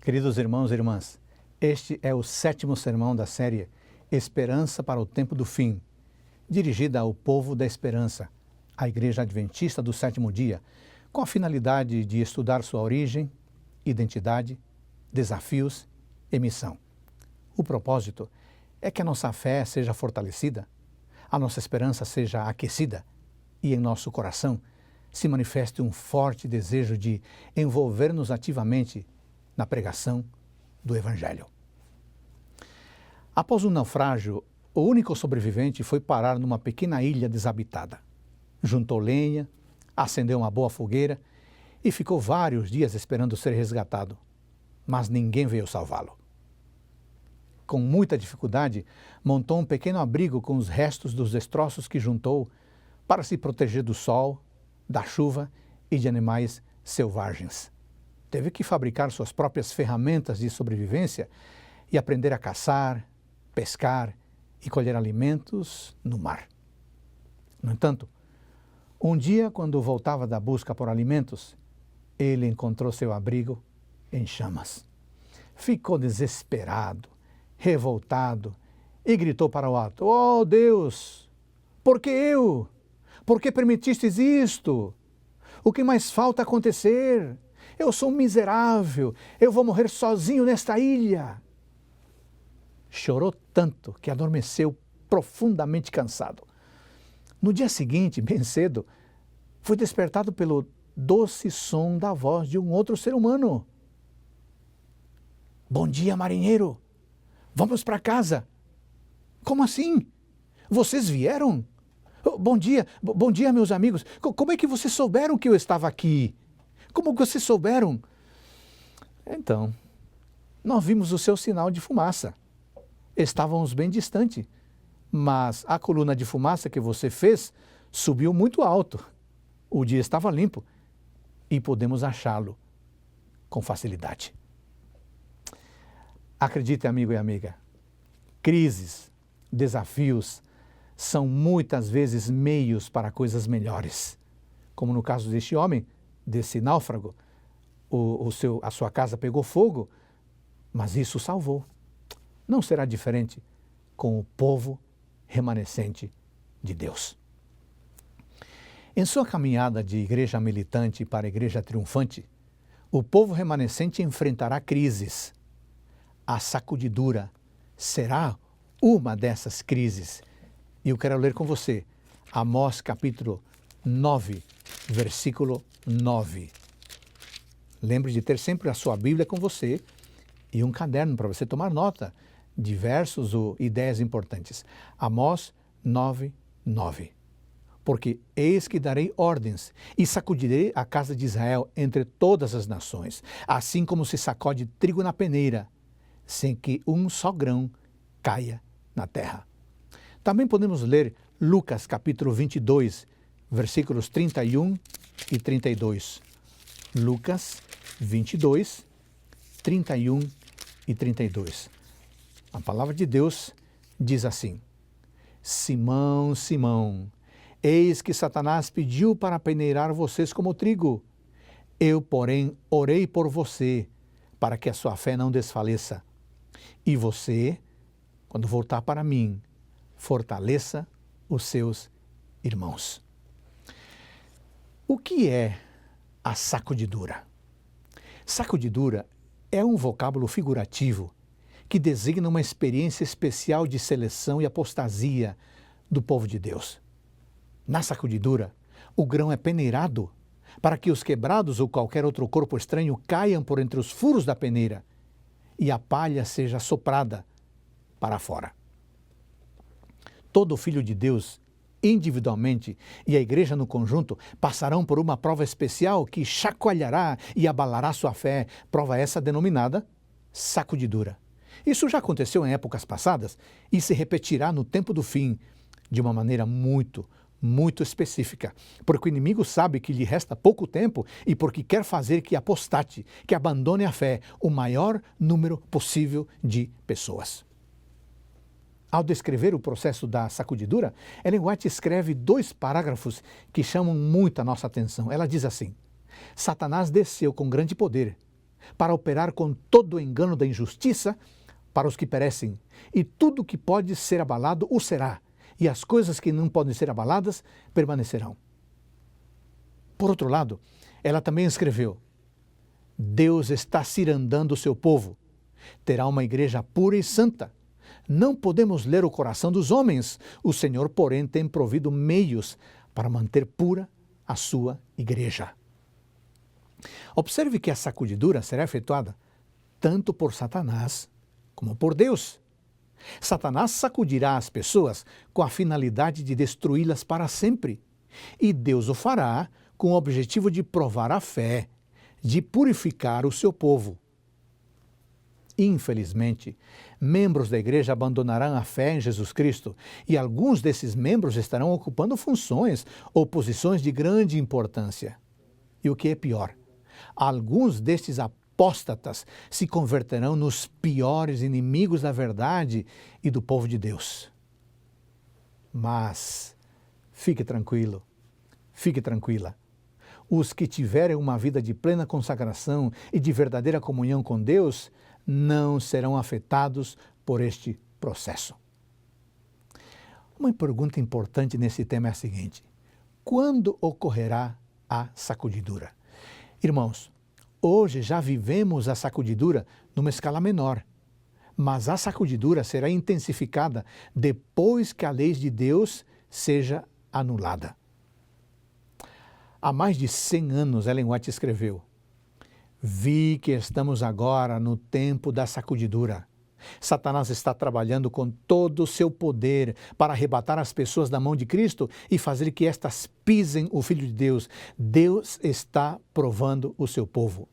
Queridos irmãos e irmãs, este é o 7º sermão da série Esperança para o Tempo do Fim, dirigida ao povo da esperança, a Igreja Adventista do Sétimo Dia, com a finalidade de estudar sua origem, identidade, desafios e missão. O propósito é que a nossa fé seja fortalecida, a nossa esperança seja aquecida e em nosso coração se manifeste um forte desejo de envolver-nos ativamente na pregação do Evangelho. Após o naufrágio, o único sobrevivente foi parar numa pequena ilha desabitada. Juntou lenha, acendeu uma boa fogueira e ficou vários dias esperando ser resgatado, mas ninguém veio salvá-lo. Com muita dificuldade, montou um pequeno abrigo com os restos dos destroços que juntou para se proteger do sol, da chuva e de animais selvagens. Teve que fabricar suas próprias ferramentas de sobrevivência e aprender a caçar, pescar e colher alimentos no mar. No entanto, um dia, quando voltava da busca por alimentos, ele encontrou seu abrigo em chamas. Ficou desesperado, revoltado e gritou para o alto: "Oh Deus, por que eu? Por que permitistes isto? O que mais falta acontecer? Eu sou um miserável, eu vou morrer sozinho nesta ilha." Chorou tanto que adormeceu profundamente cansado. No dia seguinte, bem cedo, foi despertado pelo doce som da voz de um outro ser humano. "Bom dia, marinheiro. Vamos para casa." "Como assim? Vocês vieram?" Bom dia, meus amigos. Como é que vocês souberam que eu estava aqui? Como vocês souberam?" "Então, nós vimos o seu sinal de fumaça. Estávamos bem distante, mas a coluna de fumaça que você fez subiu muito alto. O dia estava limpo e podemos achá-lo com facilidade." Acredite, amigo e amiga, crises, desafios são muitas vezes meios para coisas melhores. Como no caso deste homem, desse náufrago, a sua casa pegou fogo, mas isso o salvou. Não será diferente com o povo remanescente de Deus. Em sua caminhada de igreja militante para a igreja triunfante, o povo remanescente enfrentará crises. A sacudidura será uma dessas crises. E eu quero ler com você Amós capítulo 9, versículo 9. Lembre de ter sempre a sua Bíblia com você e um caderno para você tomar nota de versos ou ideias importantes. Amós 9, 9. "Porque eis que darei ordens e sacudirei a casa de Israel entre todas as nações, assim como se sacode trigo na peneira, sem que um só grão caia na terra." Também podemos ler Lucas capítulo 22, versículos 31 e 32. Lucas 22, 31 e 32. A palavra de Deus diz assim: "Simão, Simão, eis que Satanás pediu para peneirar vocês como trigo. Eu, porém, orei por você, para que a sua fé não desfaleça. E você, quando voltar para mim, fortaleça os seus irmãos." O que é a sacudidura? Sacudidura é um vocábulo figurativo que designa uma experiência especial de seleção e apostasia do povo de Deus. Na sacudidura, o grão é peneirado para que os quebrados ou qualquer outro corpo estranho caiam por entre os furos da peneira e a palha seja soprada para fora. Todo filho de Deus, individualmente, e a igreja no conjunto, passarão por uma prova especial que chacoalhará e abalará sua fé, prova essa denominada sacudidura. Isso já aconteceu em épocas passadas e se repetirá no tempo do fim, de uma maneira muito específica, porque o inimigo sabe que lhe resta pouco tempo e porque quer fazer que apostate, que abandone a fé, o maior número possível de pessoas. Ao descrever o processo da sacudidura, Ellen White escreve 2 parágrafos que chamam muito a nossa atenção. Ela diz assim: "Satanás desceu com grande poder para operar com todo o engano da injustiça para os que perecem, e tudo que pode ser abalado o será, e as coisas que não podem ser abaladas permanecerão. Por outro lado, ela também escreveu: Deus está cirandando o seu povo. Terá uma igreja pura e santa. Não podemos ler o coração dos homens. O Senhor, porém, tem provido meios para manter pura a sua igreja. Observe que a sacudidura será efetuada tanto por Satanás como por Deus. Satanás sacudirá as pessoas com a finalidade de destruí-las para sempre. E Deus o fará com o objetivo de provar a fé, de purificar o seu povo. Infelizmente, membros da igreja abandonarão a fé em Jesus Cristo e alguns desses membros estarão ocupando funções ou posições de grande importância. E o que é pior, alguns destes apóstatas se converterão nos piores inimigos da verdade e do povo de Deus. Mas fique tranquilo, fique tranquila. Os que tiverem uma vida de plena consagração e de verdadeira comunhão com Deus não serão afetados por este processo. Uma pergunta importante nesse tema é a seguinte: quando ocorrerá a sacudidura? Irmãos, hoje já vivemos a sacudidura numa escala menor, mas a sacudidura será intensificada depois que a lei de Deus seja anulada. Há mais de 100 anos, Ellen White escreveu: vi que estamos agora no tempo da sacudidura. Satanás está trabalhando com todo o seu poder para arrebatar as pessoas da mão de Cristo e fazer que estas pisem o Filho de Deus. Deus está provando o seu povo.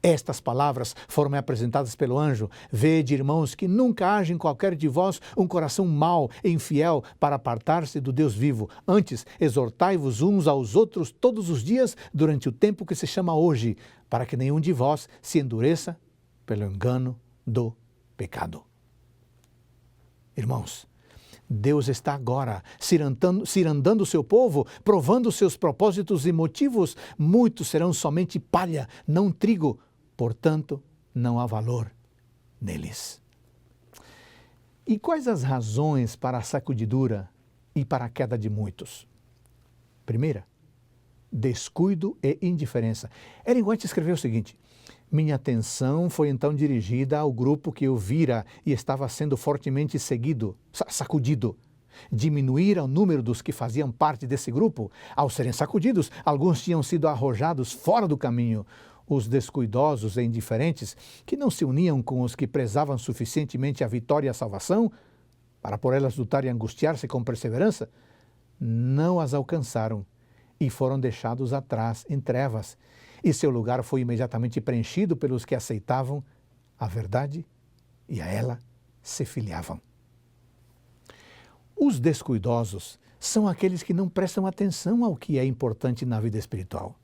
Estas palavras foram apresentadas pelo anjo: vede, irmãos, que nunca haja em qualquer de vós um coração mau e infiel para apartar-se do Deus vivo. Antes, exortai-vos uns aos outros todos os dias durante o tempo que se chama hoje, para que nenhum de vós se endureça pelo engano do pecado. Irmãos, Deus está agora cirandando o seu povo, provando seus propósitos e motivos. Muitos serão somente palha, não trigo, portanto, não há valor neles. E quais as razões para a sacudidura e para a queda de muitos? Primeira, descuido e indiferença. Ellen White escreveu o seguinte: minha atenção foi então dirigida ao grupo que eu vira e estava sendo fortemente sacudido. Diminuíra o número dos que faziam parte desse grupo. Ao serem sacudidos, alguns tinham sido arrojados fora do caminho. Os descuidosos e indiferentes, que não se uniam com os que prezavam suficientemente a vitória e a salvação, para por elas lutar e angustiar-se com perseverança, não as alcançaram e foram deixados atrás em trevas, e seu lugar foi imediatamente preenchido pelos que aceitavam a verdade e a ela se filiavam. Os descuidosos são aqueles que não prestam atenção ao que é importante na vida espiritual.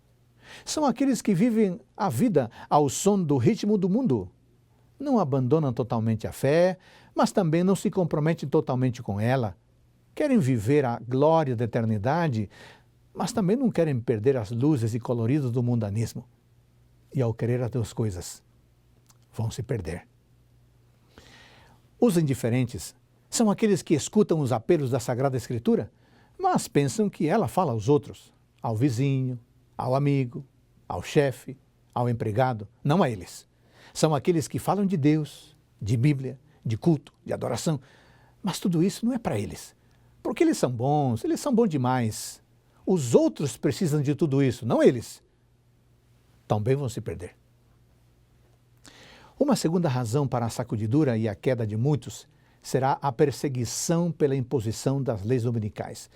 São aqueles que vivem a vida ao som do ritmo do mundo. Não abandonam totalmente a fé, mas também não se comprometem totalmente com ela. Querem viver a glória da eternidade, mas também não querem perder as luzes e coloridos do mundanismo. E ao querer as duas coisas, vão se perder. Os indiferentes são aqueles que escutam os apelos da Sagrada Escritura, mas pensam que ela fala aos outros, ao vizinho, ao amigo, ao chefe, ao empregado, não a eles. São aqueles que falam de Deus, de Bíblia, de culto, de adoração, mas tudo isso não é para eles, porque eles são bons demais. Os outros precisam de tudo isso, não eles. Também vão se perder. Uma segunda razão para a sacudidura e a queda de muitos será a perseguição pela imposição das leis dominicais.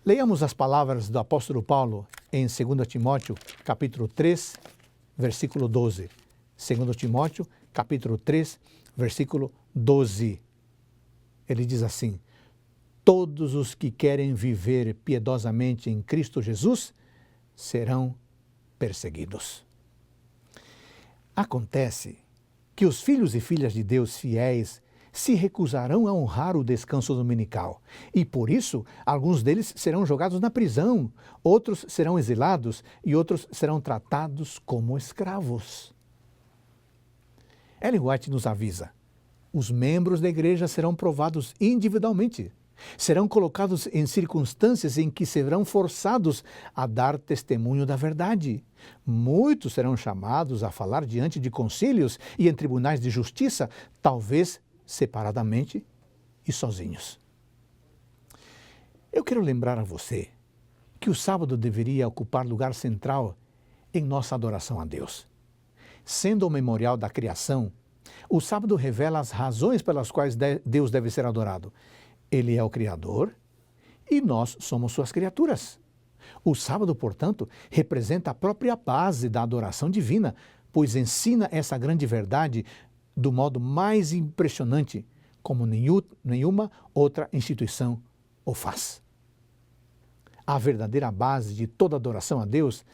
Leiamos as palavras do apóstolo Paulo em 2 Timóteo, capítulo 3, versículo 12. 2 Timóteo, capítulo 3, versículo 12. Ele diz assim: todos os que querem viver piedosamente em Cristo Jesus serão perseguidos. Acontece que os filhos e filhas de Deus fiéis se recusarão a honrar o descanso dominical e, por isso, alguns deles serão jogados na prisão, outros serão exilados e outros serão tratados como escravos. Ellen White nos avisa: os membros da igreja serão provados individualmente. Serão colocados em circunstâncias em que serão forçados a dar testemunho da verdade. Muitos serão chamados a falar diante de concílios e em tribunais de justiça, talvez separadamente e sozinhos. Eu quero lembrar a você que o sábado deveria ocupar lugar central em nossa adoração a Deus. Sendo o memorial da criação, o sábado revela as razões pelas quais Deus deve ser adorado. Ele é o Criador e nós somos suas criaturas. O sábado, portanto, representa a própria base da adoração divina, pois ensina essa grande verdade do modo mais impressionante, como nenhuma outra instituição o faz. A verdadeira base de toda adoração a Deus,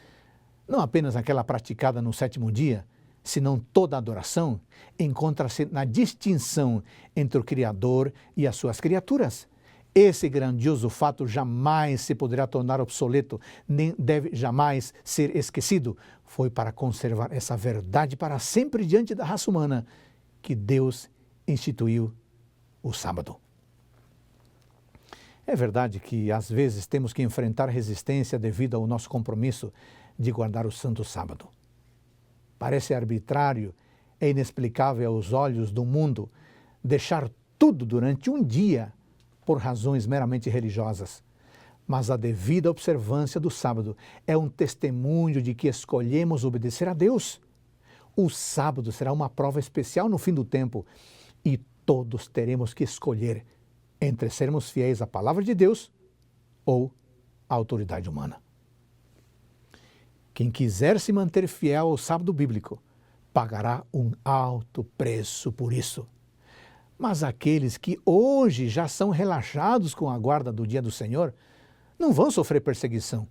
não apenas aquela praticada no sétimo dia, senão toda adoração, encontra-se na distinção entre o Criador e as suas criaturas. Esse grandioso fato jamais se poderá tornar obsoleto, nem deve jamais ser esquecido. Foi para conservar essa verdade para sempre diante da raça humana que Deus instituiu o sábado. É verdade que às vezes temos que enfrentar resistência devido ao nosso compromisso de guardar o santo sábado. Parece arbitrário e inexplicável aos olhos do mundo deixar tudo durante um dia por razões meramente religiosas. Mas a devida observância do sábado é um testemunho de que escolhemos obedecer a Deus. O sábado será uma prova especial no fim do tempo e todos teremos que escolher entre sermos fiéis à palavra de Deus ou à autoridade humana. Quem quiser se manter fiel ao sábado bíblico, pagará um alto preço por isso. Mas aqueles que hoje já são relaxados com a guarda do dia do Senhor, não vão sofrer perseguição,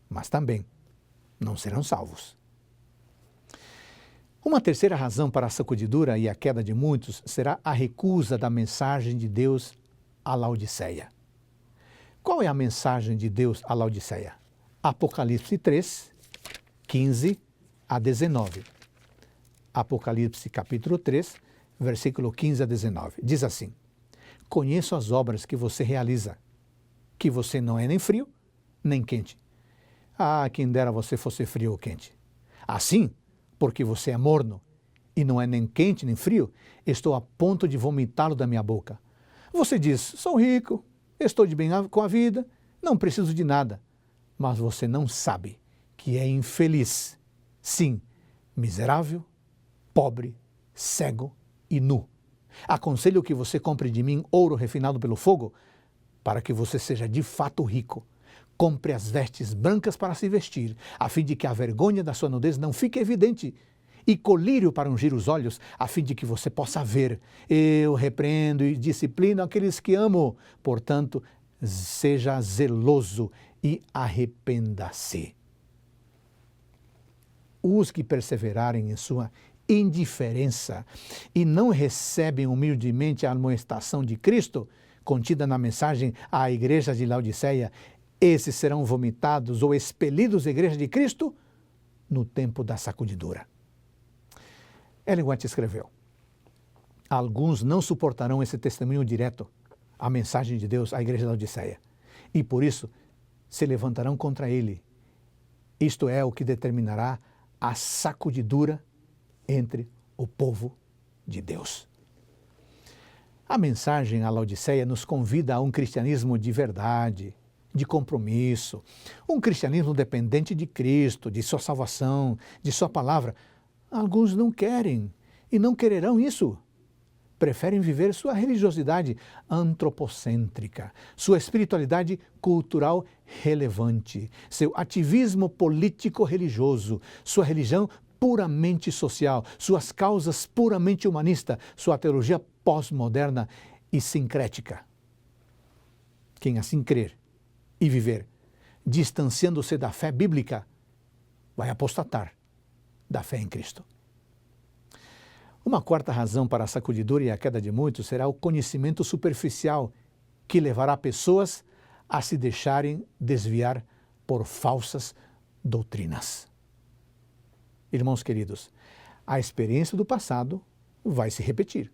mas também não serão salvos. Uma terceira razão para a sacudidura e a queda de muitos será a recusa da mensagem de Deus à Laodiceia. Qual é a mensagem de Deus à Laodiceia? Apocalipse 3, 15 a 19. Apocalipse capítulo 3, versículo 15 a 19. Diz assim: conheço as obras que você realiza, que você não é nem frio, nem quente. Ah, quem dera você fosse frio ou quente. Assim, porque você é morno e não é nem quente nem frio, estou a ponto de vomitá-lo da minha boca. Você diz, sou rico, estou de bem com a vida, não preciso de nada. Mas você não sabe que é infeliz, sim, miserável, pobre, cego e nu. Aconselho que você compre de mim ouro refinado pelo fogo, para que você seja de fato rico. Compre as vestes brancas para se vestir, a fim de que a vergonha da sua nudez não fique evidente, e colírio para ungir os olhos, a fim de que você possa ver. Eu repreendo e disciplino aqueles que amo, portanto, seja zeloso e arrependa-se. Os que perseverarem em sua indiferença e não recebem humildemente a amoestação de Cristo, contida na mensagem à igreja de Laodiceia, esses serão vomitados ou expelidos da igreja de Cristo no tempo da sacudidura. Ellen White escreveu: alguns não suportarão esse testemunho direto, a mensagem de Deus à igreja de Laodiceia, e por isso se levantarão contra ele. Isto é o que determinará a sacudidura entre o povo de Deus. A mensagem à Laodiceia nos convida a um cristianismo de verdade, de compromisso, um cristianismo dependente de Cristo, de sua salvação, de sua palavra. Alguns não querem e não quererão isso. Preferem viver sua religiosidade antropocêntrica, sua espiritualidade cultural relevante, seu ativismo político-religioso, sua religião puramente social, suas causas puramente humanistas, sua teologia pós-moderna e sincrética. Quem assim crer e viver, distanciando-se da fé bíblica, vai apostatar da fé em Cristo. Uma quarta razão para a sacudidura e a queda de muitos será o conhecimento superficial que levará pessoas a se deixarem desviar por falsas doutrinas. Irmãos queridos, a experiência do passado vai se repetir.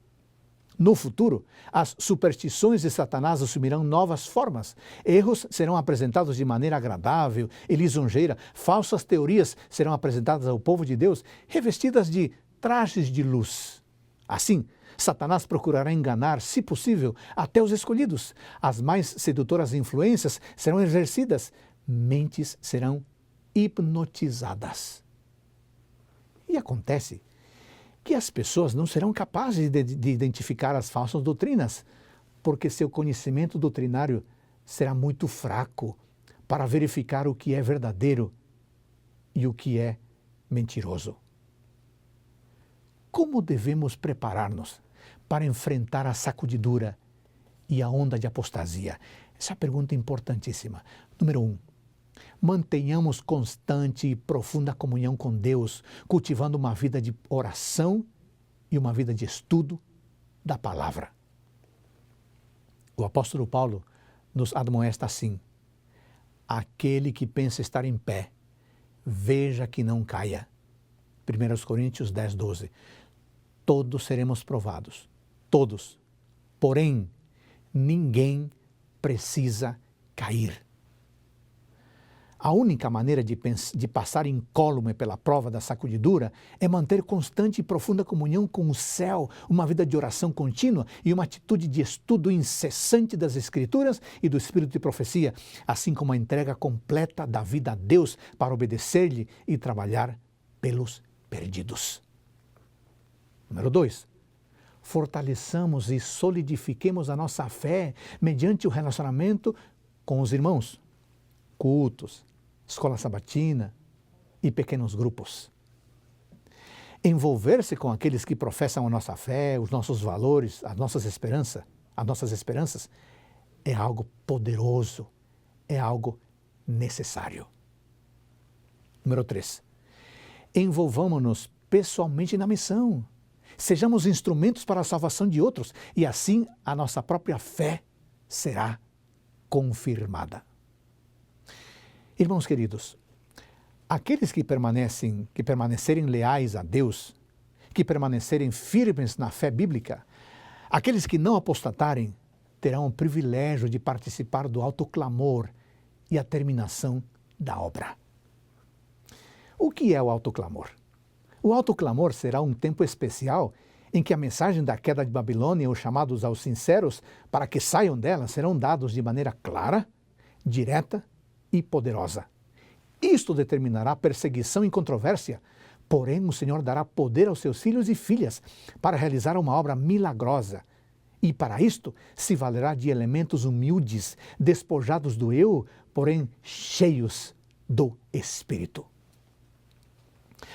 No futuro, as superstições de Satanás assumirão novas formas. Erros serão apresentados de maneira agradável e lisonjeira. Falsas teorias serão apresentadas ao povo de Deus, revestidas de trajes de luz. Assim, Satanás procurará enganar, se possível, até os escolhidos. As mais sedutoras influências serão exercidas. Mentes serão hipnotizadas. E acontece que as pessoas não serão capazes de identificar as falsas doutrinas, porque seu conhecimento doutrinário será muito fraco para verificar o que é verdadeiro e o que é mentiroso. Como devemos preparar-nos para enfrentar a sacudidura e a onda de apostasia? Essa pergunta é importantíssima. Número 1. Mantenhamos constante e profunda comunhão com Deus, cultivando uma vida de oração e uma vida de estudo da palavra. O apóstolo Paulo nos admoesta assim: aquele que pensa estar em pé, veja que não caia. 1 Coríntios 10, 12. Todos seremos provados, todos. Porém, ninguém precisa cair. A única maneira de passar incólume pela prova da sacudidura é manter constante e profunda comunhão com o céu, uma vida de oração contínua e uma atitude de estudo incessante das Escrituras e do Espírito de profecia, assim como a entrega completa da vida a Deus para obedecer-lhe e trabalhar pelos perdidos. Número 2. Fortaleçamos e solidifiquemos a nossa fé mediante o relacionamento com os irmãos, cultos, escola sabatina e pequenos grupos. Envolver-se com aqueles que professam a nossa fé, os nossos valores, as nossas esperanças, é algo poderoso, é algo necessário. Número 3. Envolvamos-nos pessoalmente na missão. Sejamos instrumentos para a salvação de outros e assim a nossa própria fé será confirmada. Irmãos queridos, aqueles que permanecerem leais a Deus, que permanecerem firmes na fé bíblica, aqueles que não apostatarem, terão o privilégio de participar do alto clamor e a terminação da obra. O que é o alto clamor? O alto clamor será um tempo especial em que a mensagem da queda de Babilônia e os chamados aos sinceros para que saiam dela serão dados de maneira clara, direta e poderosa. Isto determinará perseguição e controvérsia, porém o Senhor dará poder aos seus filhos e filhas para realizar uma obra milagrosa. E para isto se valerá de elementos humildes, despojados do eu, porém cheios do Espírito.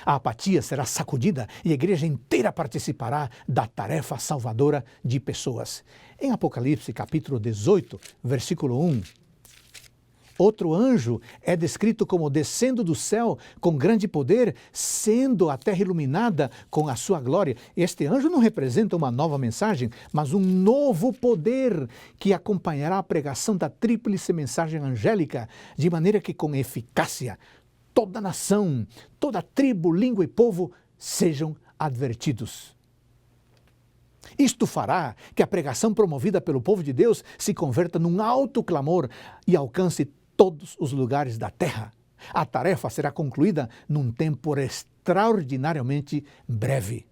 A apatia será sacudida e a igreja inteira participará da tarefa salvadora de pessoas. Em Apocalipse, capítulo 18, versículo 1, outro anjo é descrito como descendo do céu com grande poder, sendo a terra iluminada com a sua glória. Este anjo não representa uma nova mensagem, mas um novo poder que acompanhará a pregação da tríplice mensagem angélica, de maneira que com eficácia toda nação, toda tribo, língua e povo sejam advertidos. Isto fará que a pregação promovida pelo povo de Deus se converta num alto clamor e alcance todos os lugares da terra. A tarefa será concluída num tempo extraordinariamente breve.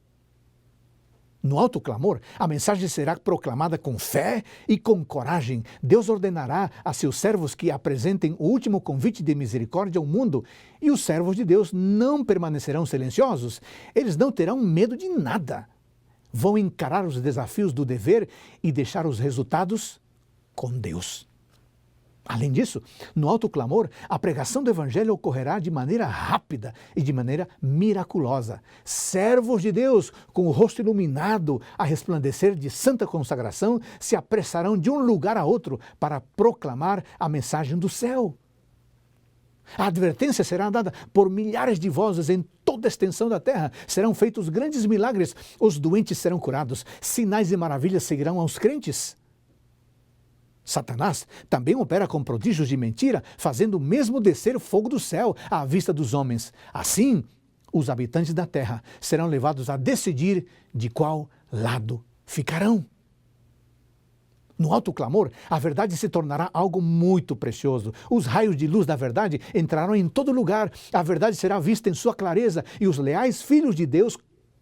No alto clamor, a mensagem será proclamada com fé e com coragem. Deus ordenará a seus servos que apresentem o último convite de misericórdia ao mundo, e os servos de Deus não permanecerão silenciosos. Eles não terão medo de nada. Vão encarar os desafios do dever e deixar os resultados com Deus. Além disso, no alto clamor, a pregação do Evangelho ocorrerá de maneira rápida e de maneira miraculosa. Servos de Deus, com o rosto iluminado a resplandecer de santa consagração, se apressarão de um lugar a outro para proclamar a mensagem do céu. A advertência será dada por milhares de vozes em toda a extensão da terra. Serão feitos grandes milagres, os doentes serão curados, sinais e maravilhas seguirão aos crentes. Satanás também opera com prodígios de mentira, fazendo mesmo descer fogo do céu à vista dos homens. Assim, os habitantes da terra serão levados a decidir de qual lado ficarão. No alto clamor, a verdade se tornará algo muito precioso. Os raios de luz da verdade entrarão em todo lugar. A verdade será vista em sua clareza e os leais filhos de Deus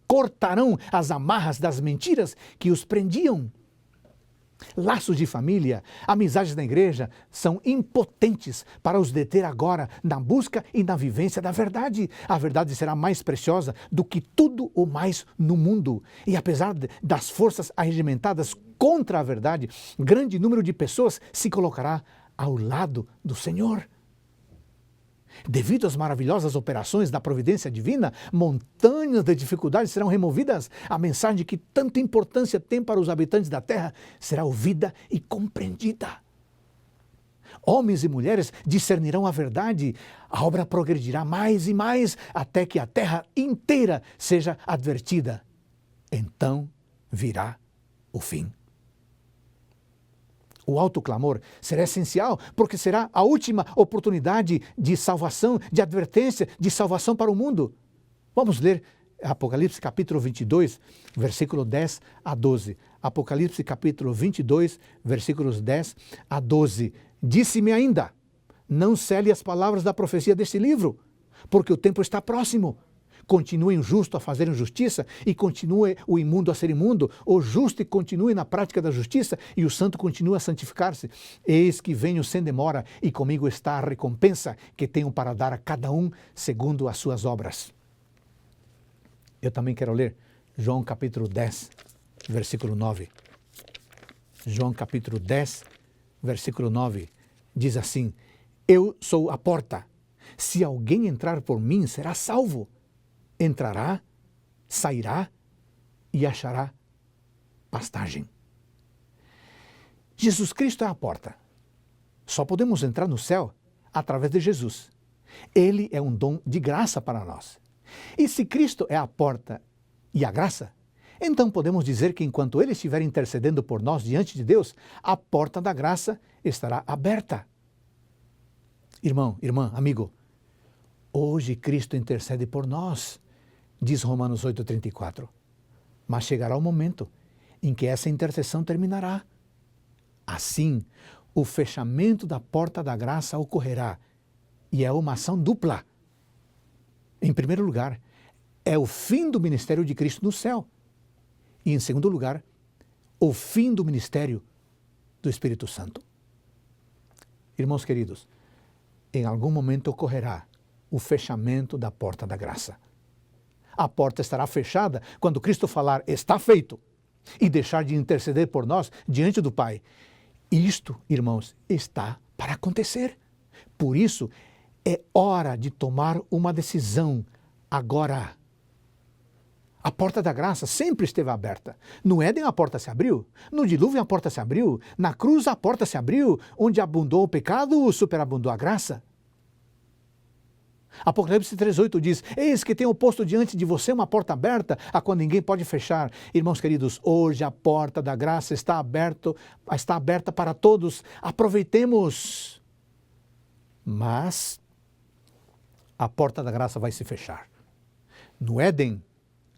cortarão as amarras das mentiras que os prendiam. Laços de família, amizades na igreja são impotentes para os deter agora na busca e na vivência da verdade. A verdade será mais preciosa do que tudo o mais no mundo. E apesar das forças arregimentadas contra a verdade, grande número de pessoas se colocará ao lado do Senhor. Devido às maravilhosas operações da providência divina, montanhas de dificuldades serão removidas. A mensagem que tanta importância tem para os habitantes da terra será ouvida e compreendida. Homens e mulheres discernirão a verdade. A obra progredirá mais e mais até que a terra inteira seja advertida. Então virá o fim. O alto clamor será essencial, porque será a última oportunidade de salvação, de advertência, de salvação para o mundo. Vamos ler Apocalipse capítulo 22, versículo 10 a 12. Apocalipse capítulo 22, versículos 10 a 12. Disse-me ainda, não cele as palavras da profecia deste livro, porque o tempo está próximo. Continue o justo a fazer injustiça e continue o imundo a ser imundo, o justo e continue na prática da justiça e o santo continue a santificar-se. Eis que venho sem demora e comigo está a recompensa que tenho para dar a cada um segundo as suas obras. Eu também quero ler João capítulo 10, versículo 9. João capítulo 10, versículo 9, diz assim, eu sou a porta, se alguém entrar por mim será salvo. Entrará, sairá e achará pastagem. Jesus Cristo é a porta. Só podemos entrar no céu através de Jesus. Ele é um dom de graça para nós. E se Cristo é a porta e a graça, então podemos dizer que enquanto Ele estiver intercedendo por nós diante de Deus, a porta da graça estará aberta. Irmão, irmã, amigo, hoje Cristo intercede por nós. Diz Romanos 8,34. Mas chegará o momento em que essa intercessão terminará. Assim, o fechamento da porta da graça ocorrerá. E é uma ação dupla. Em primeiro lugar, é o fim do ministério de Cristo no céu. E em segundo lugar, o fim do ministério do Espírito Santo. Irmãos queridos, em algum momento ocorrerá o fechamento da porta da graça. A porta estará fechada quando Cristo falar, está feito, e deixar de interceder por nós diante do Pai. Isto, irmãos, está para acontecer. Por isso, é hora de tomar uma decisão agora. A porta da graça sempre esteve aberta. No Éden a porta se abriu, no dilúvio a porta se abriu, na cruz a porta se abriu, onde abundou o pecado, superabundou a graça. Apocalipse 3,8 diz, eis que tenho posto diante de você uma porta aberta, a qual ninguém pode fechar. Irmãos queridos, hoje a porta da graça está aberta para todos. Aproveitemos. Mas a porta da graça vai se fechar. No Éden,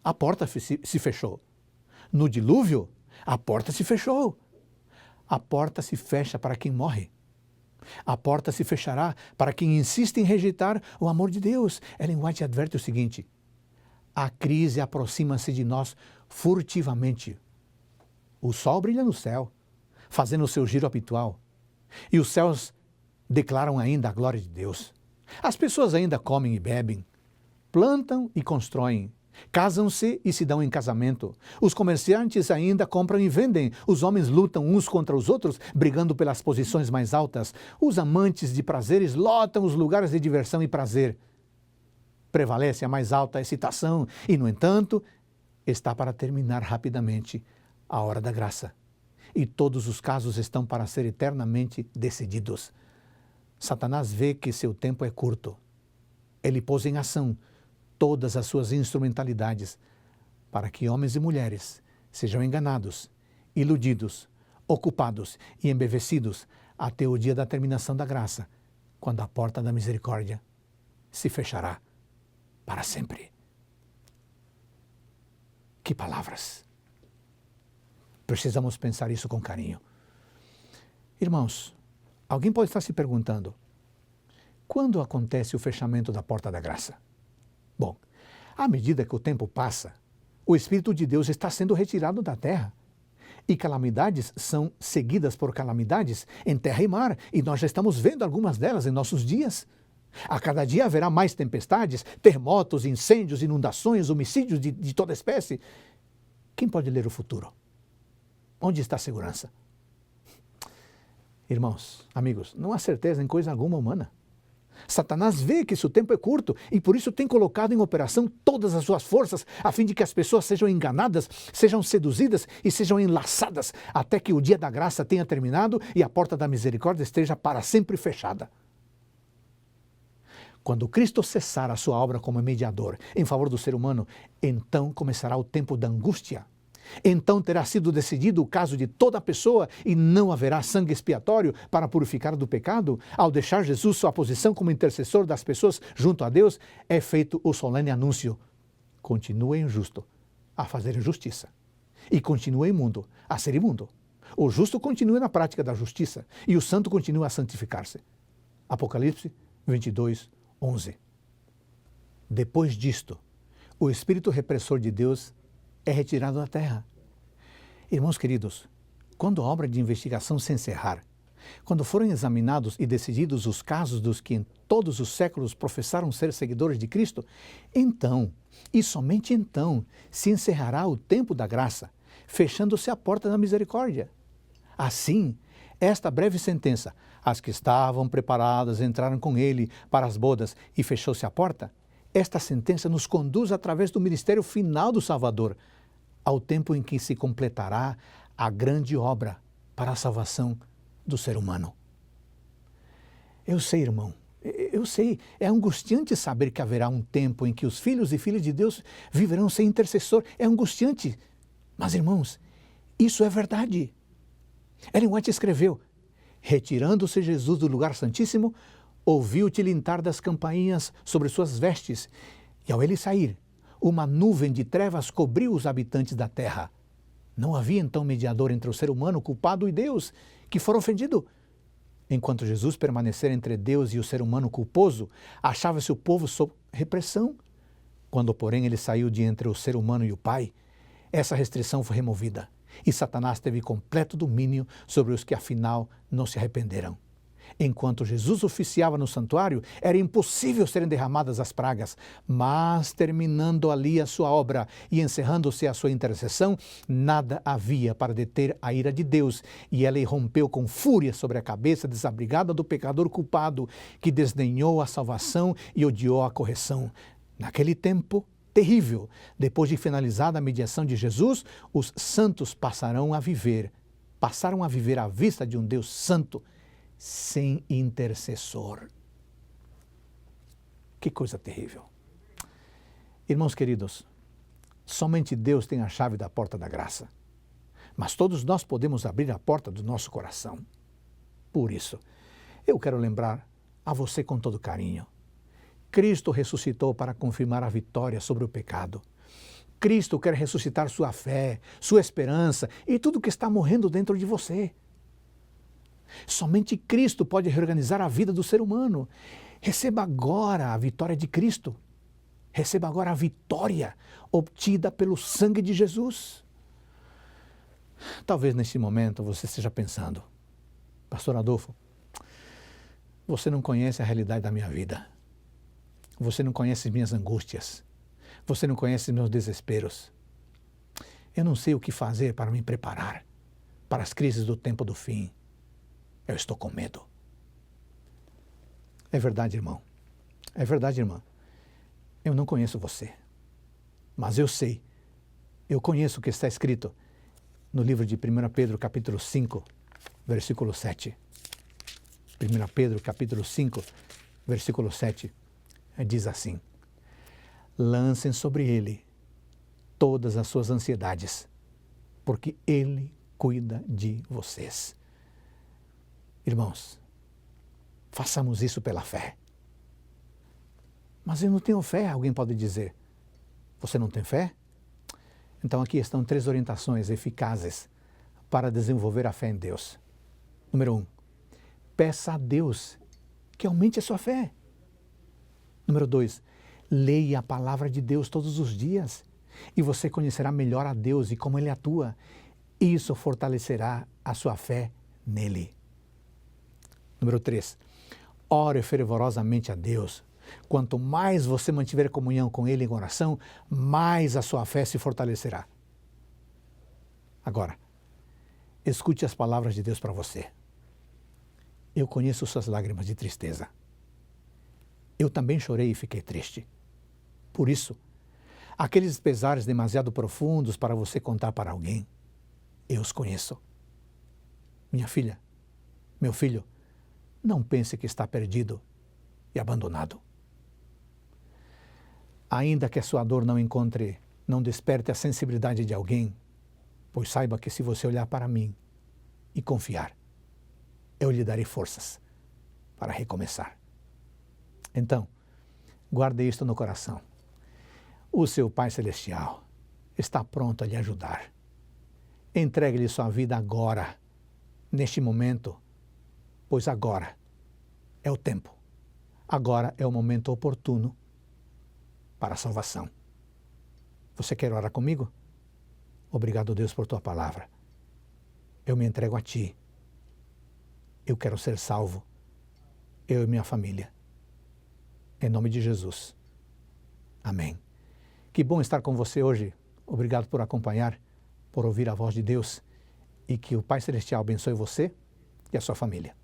a porta se fechou. No dilúvio, a porta se fechou. A porta se fecha para quem morre. A porta se fechará para quem insiste em rejeitar o amor de Deus. Ellen White adverte o seguinte, a crise aproxima-se de nós furtivamente. O sol brilha no céu, fazendo o seu giro habitual, e os céus declaram ainda a glória de Deus. As pessoas ainda comem e bebem, plantam e constroem, casam-se e se dão em casamento. Os comerciantes ainda compram e vendem. Os homens lutam uns contra os outros, brigando pelas posições mais altas. Os amantes de prazeres lotam os lugares de diversão e prazer. Prevalece a mais alta excitação e, no entanto, está para terminar rapidamente a hora da graça. E todos os casos estão para ser eternamente decididos. Satanás vê que seu tempo é curto. Ele pôs em ação todas as suas instrumentalidades para que homens e mulheres sejam enganados, iludidos, ocupados e embevecidos até o dia da terminação da graça, quando a porta da misericórdia se fechará para sempre. Que palavras! Precisamos pensar isso com carinho. Irmãos, alguém pode estar se perguntando, quando acontece o fechamento da porta da graça? Bom, à medida que o tempo passa, o Espírito de Deus está sendo retirado da terra. E calamidades são seguidas por calamidades em terra e mar, e nós já estamos vendo algumas delas em nossos dias. A cada dia haverá mais tempestades, terremotos, incêndios, inundações, homicídios de toda espécie. Quem pode ler o futuro? Onde está a segurança? Irmãos, amigos, não há certeza em coisa alguma humana. Satanás vê que seu tempo é curto e por isso tem colocado em operação todas as suas forças a fim de que as pessoas sejam enganadas, sejam seduzidas e sejam enlaçadas até que o dia da graça tenha terminado e a porta da misericórdia esteja para sempre fechada. Quando Cristo cessar a sua obra como mediador em favor do ser humano, então começará o tempo da angústia. Então terá sido decidido o caso de toda pessoa e não haverá sangue expiatório para purificar do pecado. Ao deixar Jesus sua posição como intercessor das pessoas junto a Deus, é feito o solene anúncio: continua injusto a fazer injustiça e continua imundo a ser imundo. O justo continua na prática da justiça e o santo continua a santificar-se. Apocalipse 22, 11. Depois disto, o espírito repressor de Deus é retirado da terra. Irmãos queridos, quando a obra de investigação se encerrar, quando forem examinados e decididos os casos dos que em todos os séculos professaram ser seguidores de Cristo, então, e somente então, se encerrará o tempo da graça, fechando-se a porta da misericórdia. Assim, esta breve sentença, as que estavam preparadas entraram com ele para as bodas e fechou-se a porta, esta sentença nos conduz através do ministério final do Salvador, ao tempo em que se completará a grande obra para a salvação do ser humano. Eu sei, irmão, eu sei, é angustiante saber que haverá um tempo em que os filhos e filhas de Deus viverão sem intercessor. É angustiante. Mas, irmãos, isso é verdade. Ellen White escreveu: retirando-se Jesus do lugar santíssimo, ouviu o tilintar das campainhas sobre suas vestes, e ao ele sair, uma nuvem de trevas cobriu os habitantes da terra. Não havia então mediador entre o ser humano culpado e Deus, que fora ofendido. Enquanto Jesus permanecer entre Deus e o ser humano culposo, achava-se o povo sob repressão. Quando, porém, ele saiu de entre o ser humano e o Pai, essa restrição foi removida, e Satanás teve completo domínio sobre os que afinal não se arrependeram. Enquanto Jesus oficiava no santuário, era impossível serem derramadas as pragas, mas terminando ali a sua obra e encerrando-se a sua intercessão, nada havia para deter a ira de Deus, e ela irrompeu com fúria sobre a cabeça desabrigada do pecador culpado, que desdenhou a salvação e odiou a correção. Naquele tempo terrível, depois de finalizada a mediação de Jesus, os santos passaram a viver à vista de um Deus santo, sem intercessor. Que coisa terrível. Irmãos queridos, somente Deus tem a chave da porta da graça, mas todos nós podemos abrir a porta do nosso coração. Por isso, eu quero lembrar a você com todo carinho: Cristo ressuscitou para confirmar a vitória sobre o pecado. Cristo quer ressuscitar sua fé, sua esperança e tudo que está morrendo dentro de você. Somente Cristo pode reorganizar a vida do ser humano. Receba agora a vitória de Cristo. Receba agora a vitória obtida pelo sangue de Jesus. Talvez neste momento você esteja pensando: Pastor Adolfo, você não conhece a realidade da minha vida. Você não conhece minhas angústias. Você não conhece meus desesperos. Eu não sei o que fazer para me preparar para as crises do tempo do fim. Eu estou com medo. É verdade, irmão. É verdade, irmã. Eu não conheço você. Mas eu sei. Eu conheço o que está escrito no livro de 1 Pedro, capítulo 5, versículo 7. 1 Pedro, capítulo 5, versículo 7. Diz assim: lancem sobre ele todas as suas ansiedades, porque ele cuida de vocês. Irmãos, façamos isso pela fé. Mas eu não tenho fé, alguém pode dizer. Você não tem fé? Então aqui estão 3 orientações eficazes para desenvolver a fé em Deus. Número 1, peça a Deus que aumente a sua fé. Número 2, leia a palavra de Deus todos os dias e você conhecerá melhor a Deus e como Ele atua. Isso fortalecerá a sua fé nele. Número 3, ore fervorosamente a Deus. Quanto mais você mantiver comunhão com Ele em oração, mais a sua fé se fortalecerá. Agora, escute as palavras de Deus para você. Eu conheço suas lágrimas de tristeza. Eu também chorei e fiquei triste. Por isso, aqueles pesares demasiado profundos para você contar para alguém, eu os conheço. Minha filha, meu filho, não pense que está perdido e abandonado. Ainda que a sua dor não desperte a sensibilidade de alguém, pois saiba que se você olhar para mim e confiar, eu lhe darei forças para recomeçar. Então, guarde isto no coração. O seu Pai Celestial está pronto a lhe ajudar. Entregue-lhe sua vida agora, neste momento, pois agora é o tempo. Agora é o momento oportuno para a salvação. Você quer orar comigo? Obrigado, Deus, por tua palavra. Eu me entrego a ti. Eu quero ser salvo, eu e minha família. Em nome de Jesus. Amém. Que bom estar com você hoje. Obrigado por acompanhar, por ouvir a voz de Deus e que o Pai Celestial abençoe você e a sua família.